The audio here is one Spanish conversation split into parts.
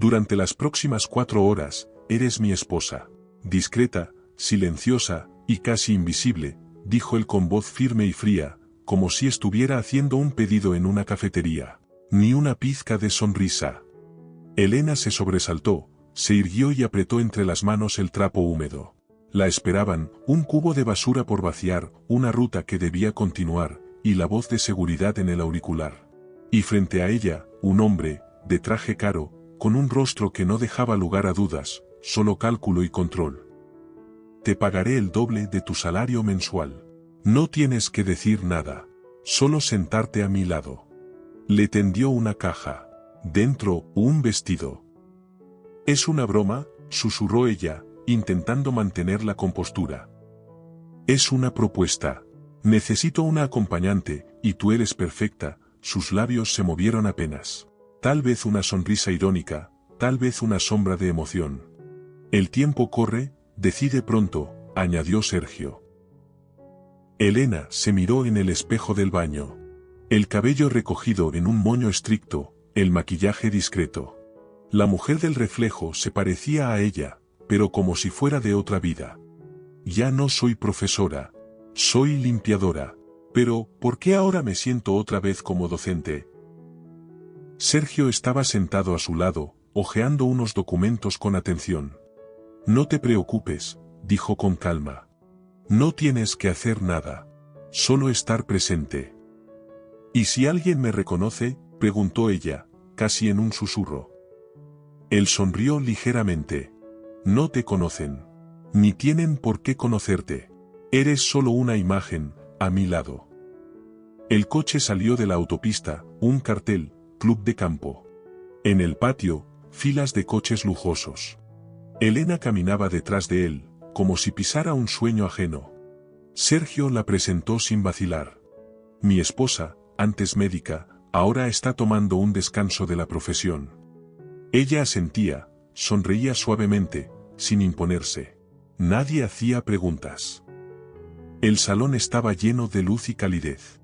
Durante las próximas 4 horas, eres mi esposa. Discreta, silenciosa, y casi invisible, dijo él con voz firme y fría, como si estuviera haciendo un pedido en una cafetería. Ni una pizca de sonrisa. Elena se sobresaltó, se irguió y apretó entre las manos el trapo húmedo. La esperaban, un cubo de basura por vaciar, una ruta que debía continuar, y la voz de seguridad en el auricular. Y frente a ella, un hombre, de traje caro, con un rostro que no dejaba lugar a dudas, solo cálculo y control. Te pagaré el doble de tu salario mensual. No tienes que decir nada, solo sentarte a mi lado. Le tendió una caja. Dentro, un vestido. «¿Es una broma?», susurró ella, intentando mantener la compostura. «Es una propuesta. Necesito una acompañante, y tú eres perfecta». Sus labios se movieron apenas. Tal vez una sonrisa irónica, tal vez una sombra de emoción. «El tiempo corre, decide pronto», añadió Sergio. Elena se miró en el espejo del baño. El cabello recogido en un moño estricto, el maquillaje discreto. La mujer del reflejo se parecía a ella, pero como si fuera de otra vida. «Ya no soy profesora. Soy limpiadora. Pero, ¿por qué ahora me siento otra vez como docente?». Sergio estaba sentado a su lado, hojeando unos documentos con atención. «No te preocupes», dijo con calma. «No tienes que hacer nada. Solo estar presente». «¿Y si alguien me reconoce?», preguntó ella, casi en un susurro. Él sonrió ligeramente. «No te conocen. Ni tienen por qué conocerte. Eres solo una imagen, a mi lado». El coche salió de la autopista, un cartel, club de campo. En el patio, filas de coches lujosos. Elena caminaba detrás de él, como si pisara un sueño ajeno. Sergio la presentó sin vacilar. «Mi esposa, antes médica, ahora está tomando un descanso de la profesión». Ella asentía, sonreía suavemente, sin imponerse. Nadie hacía preguntas. El salón estaba lleno de luz y calidez.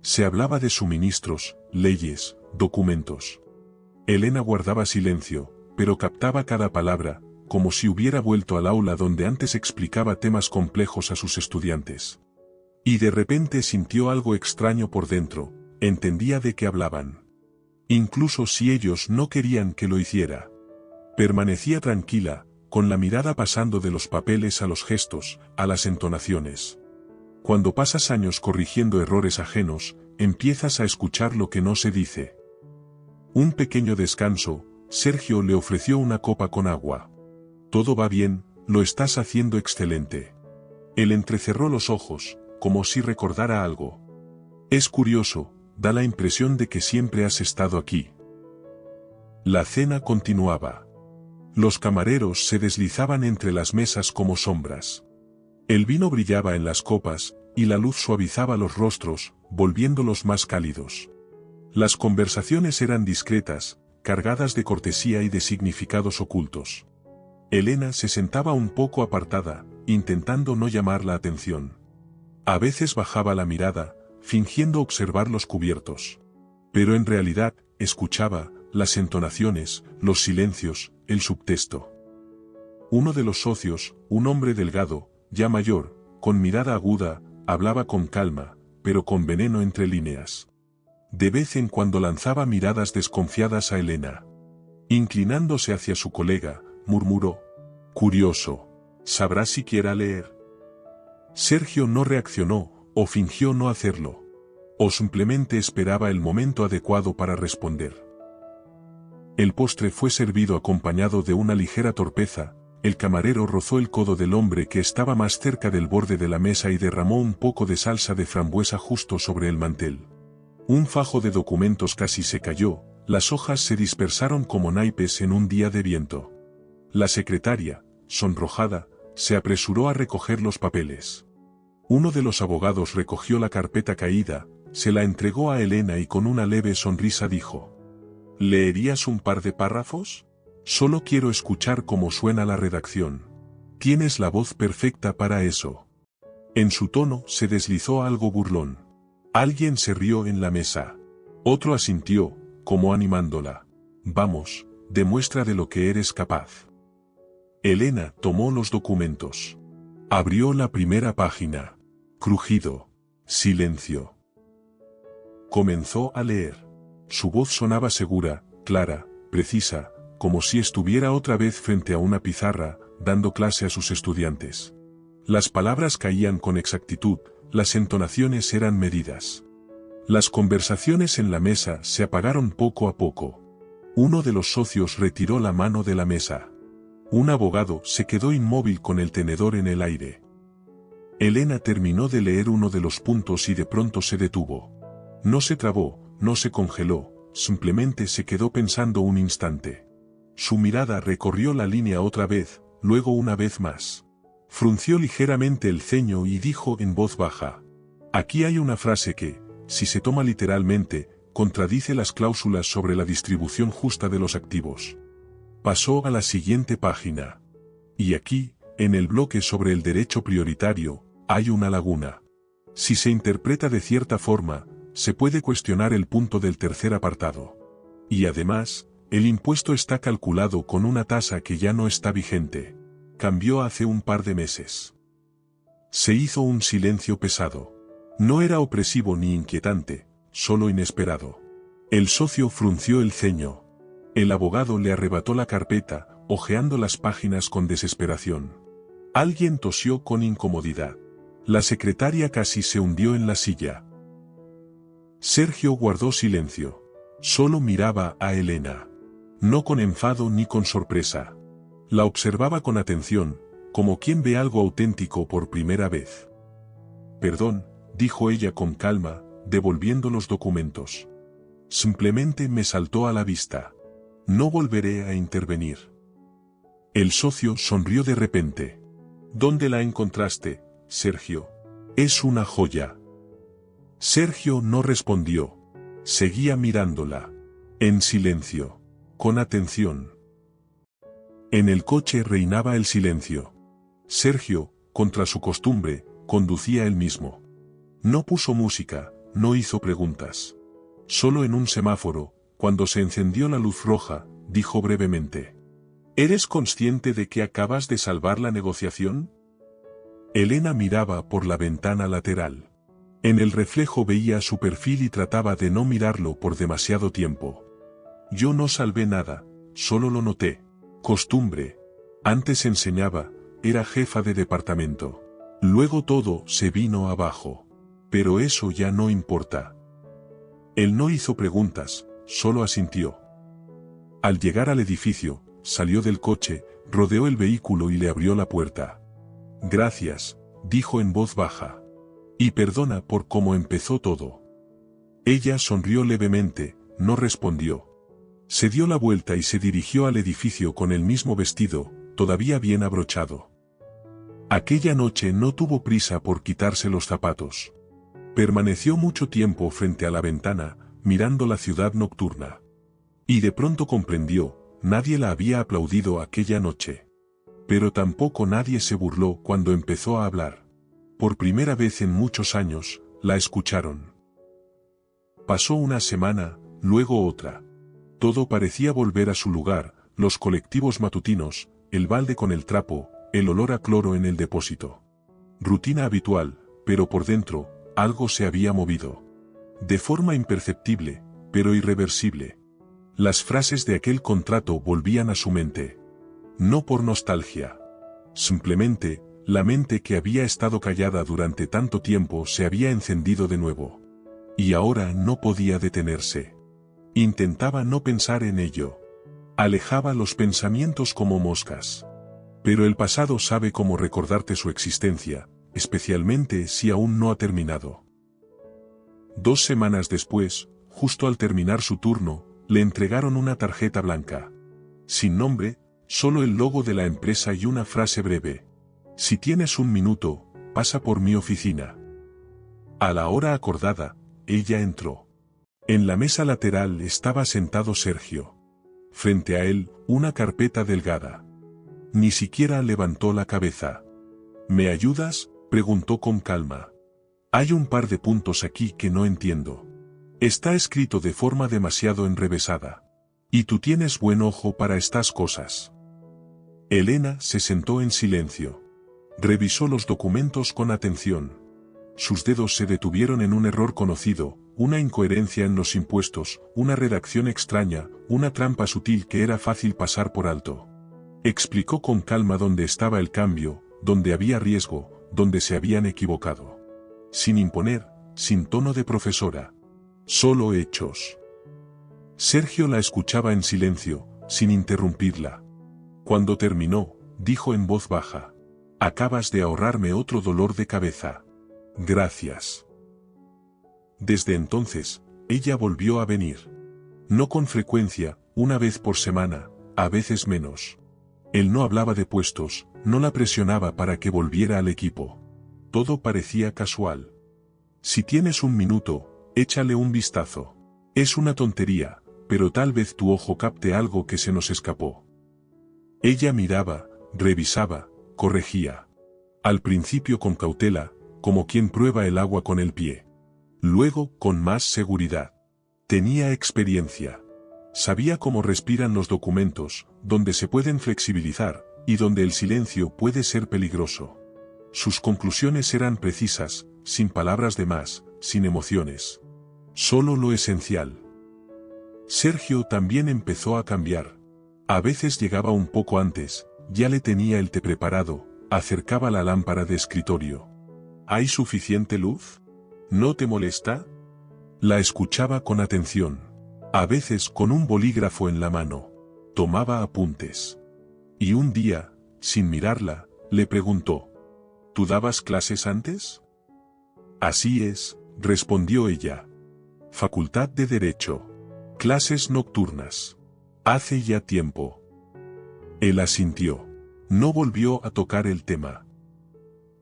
Se hablaba de suministros, leyes, documentos. Elena guardaba silencio, pero captaba cada palabra, como si hubiera vuelto al aula donde antes explicaba temas complejos a sus estudiantes. Y de repente sintió algo extraño por dentro, entendía de qué hablaban. Incluso si ellos no querían que lo hiciera. Permanecía tranquila, con la mirada pasando de los papeles a los gestos, a las entonaciones. Cuando pasas años corrigiendo errores ajenos, empiezas a escuchar lo que no se dice. Un pequeño descanso, Sergio le ofreció una copa con agua. «Todo va bien, lo estás haciendo excelente». Él entrecerró los ojos, como si recordara algo. «Es curioso, da la impresión de que siempre has estado aquí». La cena continuaba. Los camareros se deslizaban entre las mesas como sombras. El vino brillaba en las copas, y la luz suavizaba los rostros, volviéndolos más cálidos. Las conversaciones eran discretas, cargadas de cortesía y de significados ocultos. Elena se sentaba un poco apartada, intentando no llamar la atención. A veces bajaba la mirada, fingiendo observar los cubiertos. Pero en realidad, escuchaba las entonaciones, los silencios, el subtexto. Uno de los socios, un hombre delgado, ya mayor, con mirada aguda, hablaba con calma, pero con veneno entre líneas. De vez en cuando lanzaba miradas desconfiadas a Elena. Inclinándose hacia su colega, murmuró: «Curioso. ¿Sabrá siquiera leer?». Sergio no reaccionó, o fingió no hacerlo. O simplemente esperaba el momento adecuado para responder. El postre fue servido acompañado de una ligera torpeza. El camarero rozó el codo del hombre que estaba más cerca del borde de la mesa y derramó un poco de salsa de frambuesa justo sobre el mantel. Un fajo de documentos casi se cayó, las hojas se dispersaron como naipes en un día de viento. La secretaria, sonrojada, se apresuró a recoger los papeles. Uno de los abogados recogió la carpeta caída, se la entregó a Elena y con una leve sonrisa dijo: «¿Leerías un par de párrafos? Solo quiero escuchar cómo suena la redacción. Tienes la voz perfecta para eso». En su tono se deslizó algo burlón. Alguien se rió en la mesa. Otro asintió, como animándola. «Vamos, demuestra de lo que eres capaz. Elena tomó los documentos. Abrió la primera página. Crujido. Silencio. Comenzó a leer. Su voz sonaba segura, clara, precisa, como si estuviera otra vez frente a una pizarra, dando clase a sus estudiantes. Las palabras caían con exactitud, las entonaciones eran medidas. Las conversaciones en la mesa se apagaron poco a poco. Uno de los socios retiró la mano de la mesa. Un abogado se quedó inmóvil con el tenedor en el aire. Elena terminó de leer uno de los puntos y de pronto se detuvo. No se trabó, no se congeló, simplemente se quedó pensando un instante. Su mirada recorrió la línea otra vez, luego una vez más. Frunció ligeramente el ceño y dijo en voz baja: aquí hay una frase que, si se toma literalmente, contradice las cláusulas sobre la distribución justa de los activos. Pasó a la siguiente página. Y aquí, en el bloque sobre el derecho prioritario, hay una laguna. Si se interpreta de cierta forma, se puede cuestionar el punto del tercer apartado. Y además, el impuesto está calculado con una tasa que ya no está vigente. Cambió hace un par de meses. Se hizo un silencio pesado. No era opresivo ni inquietante, solo inesperado. El socio frunció el ceño. El abogado le arrebató la carpeta, hojeando las páginas con desesperación. Alguien tosió con incomodidad. La secretaria casi se hundió en la silla. Sergio guardó silencio. Solo miraba a Elena. No con enfado ni con sorpresa. La observaba con atención, como quien ve algo auténtico por primera vez. Perdón, dijo ella con calma, devolviendo los documentos. Simplemente me saltó a la vista. No volveré a intervenir. El socio sonrió de repente. ¿Dónde la encontraste, Sergio? Es una joya. Sergio no respondió. Seguía mirándola. En silencio. Con atención. En el coche reinaba el silencio. Sergio, contra su costumbre, conducía él mismo. No puso música, no hizo preguntas. Solo en un semáforo, cuando se encendió la luz roja, dijo brevemente: ¿eres consciente de que acabas de salvar la negociación? Elena miraba por la ventana lateral. En el reflejo veía su perfil y trataba de no mirarlo por demasiado tiempo. Yo no salvé nada, solo lo noté. Costumbre. Antes enseñaba, era jefa de departamento. Luego todo se vino abajo. Pero eso ya no importa. Él no hizo preguntas, solo asintió. Al llegar al edificio, salió del coche, rodeó el vehículo y le abrió la puerta. Gracias, dijo en voz baja. Y perdona por cómo empezó todo. Ella sonrió levemente, no respondió. Se dio la vuelta y se dirigió al edificio con el mismo vestido, todavía bien abrochado. Aquella noche no tuvo prisa por quitarse los zapatos. Permaneció mucho tiempo frente a la ventana, mirando la ciudad nocturna. Y de pronto comprendió, nadie la había aplaudido aquella noche. Pero tampoco nadie se burló cuando empezó a hablar. Por primera vez en muchos años, la escucharon. Pasó una semana, luego otra. Todo parecía volver a su lugar, los colectivos matutinos, el balde con el trapo, el olor a cloro en el depósito. Rutina habitual, pero por dentro, algo se había movido. De forma imperceptible, pero irreversible. Las frases de aquel contrato volvían a su mente. No por nostalgia. Simplemente, la mente que había estado callada durante tanto tiempo se había encendido de nuevo. Y ahora no podía detenerse. Intentaba no pensar en ello. Alejaba los pensamientos como moscas. Pero el pasado sabe cómo recordarte su existencia, especialmente si aún no ha terminado. 2 semanas después, justo al terminar su turno, le entregaron una tarjeta blanca. Sin nombre, solo el logo de la empresa y una frase breve. Si tienes un minuto, pasa por mi oficina. A la hora acordada, ella entró. En la mesa lateral estaba sentado Sergio. Frente a él, una carpeta delgada. Ni siquiera levantó la cabeza. ¿Me ayudas?, preguntó con calma. Hay un par de puntos aquí que no entiendo. Está escrito de forma demasiado enrevesada. Y tú tienes buen ojo para estas cosas. Elena se sentó en silencio. Revisó los documentos con atención. Sus dedos se detuvieron en un error conocido, una incoherencia en los impuestos, una redacción extraña, una trampa sutil que era fácil pasar por alto. Explicó con calma dónde estaba el cambio, dónde había riesgo, dónde se habían equivocado. Sin imponer, sin tono de profesora. Solo hechos. Sergio la escuchaba en silencio, sin interrumpirla. Cuando terminó, dijo en voz baja: acabas de ahorrarme otro dolor de cabeza. Gracias. Desde entonces, ella volvió a venir. No con frecuencia, una vez por semana, a veces menos. Él no hablaba de puestos, no la presionaba para que volviera al equipo. Todo parecía casual. Si tienes un minuto, échale un vistazo. Es una tontería, pero tal vez tu ojo capte algo que se nos escapó. Ella miraba, revisaba, corregía. Al principio con cautela, como quien prueba el agua con el pie. Luego con más seguridad. Tenía experiencia. Sabía cómo respiran los documentos, dónde se pueden flexibilizar, y dónde el silencio puede ser peligroso. Sus conclusiones eran precisas, sin palabras de más, sin emociones. Solo lo esencial. Sergio también empezó a cambiar. A veces llegaba un poco antes, ya le tenía el té preparado, acercaba la lámpara de escritorio. ¿Hay suficiente luz? ¿No te molesta? La escuchaba con atención. A veces con un bolígrafo en la mano. Tomaba apuntes. Y un día, sin mirarla, le preguntó: ¿tú dabas clases antes? Así es, respondió ella. Facultad de Derecho. Clases nocturnas. Hace ya tiempo. Él asintió. No volvió a tocar el tema.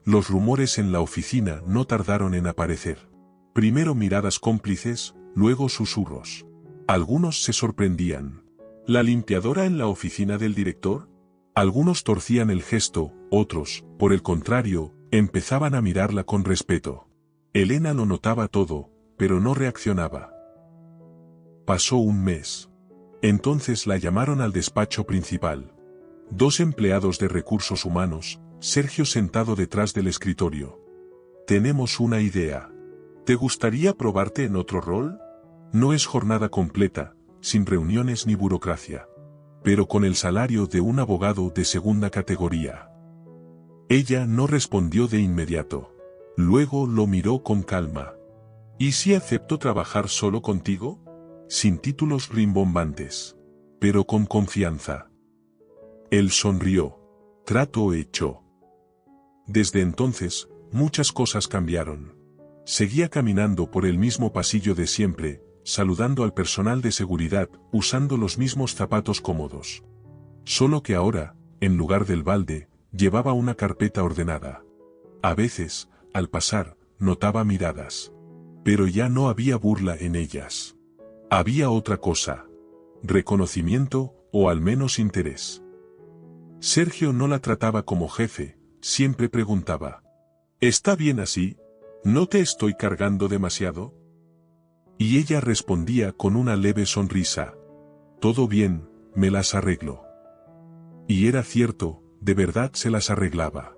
Los rumores en la oficina no tardaron en aparecer. Primero miradas cómplices, luego susurros. Algunos se sorprendían. ¿La limpiadora en la oficina del director? Algunos torcían el gesto, otros, por el contrario, empezaban a mirarla con respeto. Elena lo notaba todo, pero no reaccionaba. Pasó un mes. Entonces la llamaron al despacho principal. 2 empleados de recursos humanos, Sergio sentado detrás del escritorio. Tenemos una idea. ¿Te gustaría probarte en otro rol? No es jornada completa, sin reuniones ni burocracia. Pero con el salario de un abogado de segunda categoría. Ella no respondió de inmediato. Luego lo miró con calma. ¿Y si acepto trabajar solo contigo? Sin títulos rimbombantes. Pero con confianza. Él sonrió. Trato hecho. Desde entonces, muchas cosas cambiaron. Seguía caminando por el mismo pasillo de siempre, saludando al personal de seguridad, usando los mismos zapatos cómodos. Solo que ahora, en lugar del balde, llevaba una carpeta ordenada. A veces, al pasar, notaba miradas. Pero ya no había burla en ellas. Había otra cosa. Reconocimiento, o al menos interés. Sergio no la trataba como jefe, siempre preguntaba: ¿está bien así? ¿No te estoy cargando demasiado? Y ella respondía con una leve sonrisa: todo bien, me las arreglo. Y era cierto, de verdad se las arreglaba.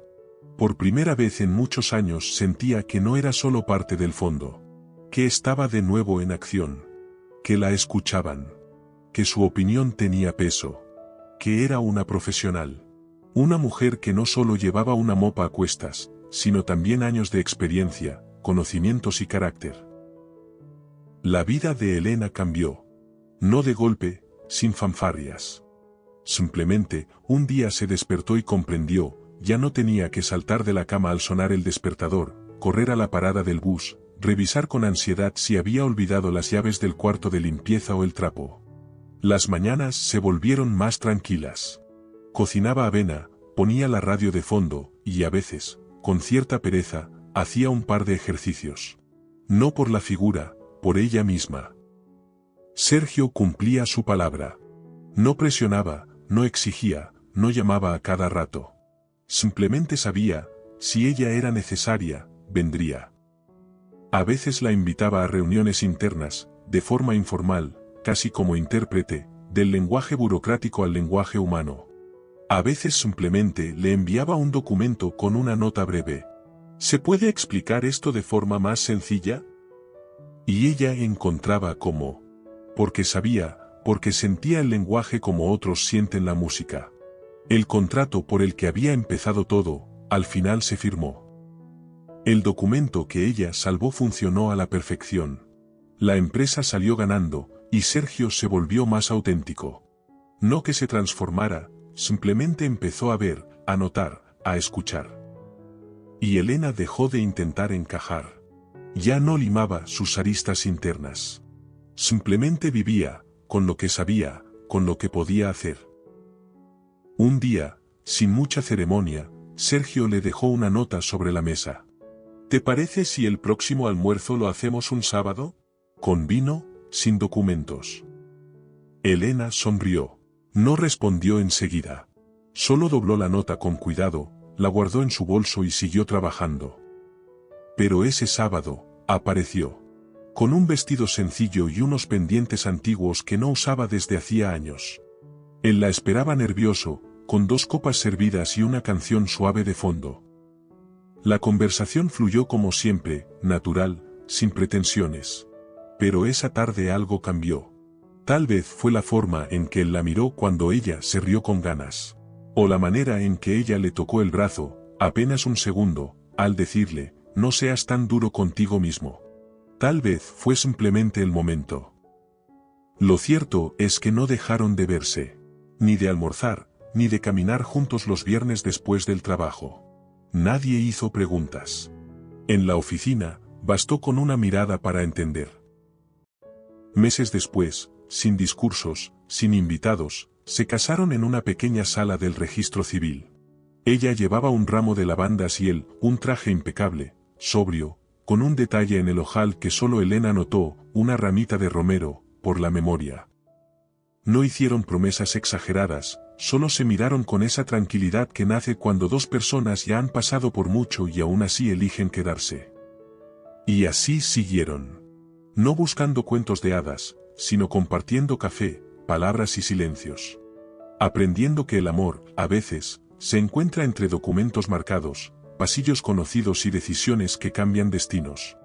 Por primera vez en muchos años sentía que no era solo parte del fondo. Que estaba de nuevo en acción. Que la escuchaban. Que su opinión tenía peso. Que era una profesional. Una mujer que no solo llevaba una mopa a cuestas, sino también años de experiencia, conocimientos y carácter. La vida de Elena cambió. No de golpe, sin fanfarrias. Simplemente, un día se despertó y comprendió, ya no tenía que saltar de la cama al sonar el despertador, correr a la parada del bus, revisar con ansiedad si había olvidado las llaves del cuarto de limpieza o el trapo. Las mañanas se volvieron más tranquilas. Cocinaba avena, ponía la radio de fondo, y a veces, con cierta pereza, hacía un par de ejercicios. No por la figura, por ella misma. Sergio cumplía su palabra. No presionaba, no exigía, no llamaba a cada rato. Simplemente sabía, si ella era necesaria, vendría. A veces la invitaba a reuniones internas, de forma informal, casi como intérprete, del lenguaje burocrático al lenguaje humano. A veces simplemente le enviaba un documento con una nota breve. ¿Se puede explicar esto de forma más sencilla? Y ella encontraba cómo. Porque sabía, porque sentía el lenguaje como otros sienten la música. El contrato por el que había empezado todo, al final se firmó. El documento que ella salvó funcionó a la perfección. La empresa salió ganando, y Sergio se volvió más auténtico. No que se transformara, simplemente empezó a ver, a notar, a escuchar. Y Elena dejó de intentar encajar. Ya no limaba sus aristas internas. Simplemente vivía, con lo que sabía, con lo que podía hacer. Un día, sin mucha ceremonia, Sergio le dejó una nota sobre la mesa. ¿Te parece si el próximo almuerzo lo hacemos un sábado? Con vino, sin documentos. Elena sonrió. No respondió enseguida. Solo dobló la nota con cuidado, la guardó en su bolso y siguió trabajando. Pero ese sábado, apareció. Con un vestido sencillo y unos pendientes antiguos que no usaba desde hacía años. Él la esperaba nervioso, con 2 copas servidas y una canción suave de fondo. La conversación fluyó como siempre, natural, sin pretensiones. Pero esa tarde algo cambió. Tal vez fue la forma en que él la miró cuando ella se rió con ganas. O la manera en que ella le tocó el brazo, apenas un segundo, al decirle, no seas tan duro contigo mismo. Tal vez fue simplemente el momento. Lo cierto es que no dejaron de verse. Ni de almorzar, ni de caminar juntos los viernes después del trabajo. Nadie hizo preguntas. En la oficina, bastó con una mirada para entender. Meses después, sin discursos, sin invitados, se casaron en una pequeña sala del registro civil. Ella llevaba un ramo de lavandas y él, un traje impecable, sobrio, con un detalle en el ojal que solo Elena notó, una ramita de romero, por la memoria. No hicieron promesas exageradas, solo se miraron con esa tranquilidad que nace cuando 2 personas ya han pasado por mucho y aún así eligen quedarse. Y así siguieron. No buscando cuentos de hadas, sino compartiendo café, palabras y silencios. Aprendiendo que el amor, a veces, se encuentra entre documentos marcados, pasillos conocidos y decisiones que cambian destinos.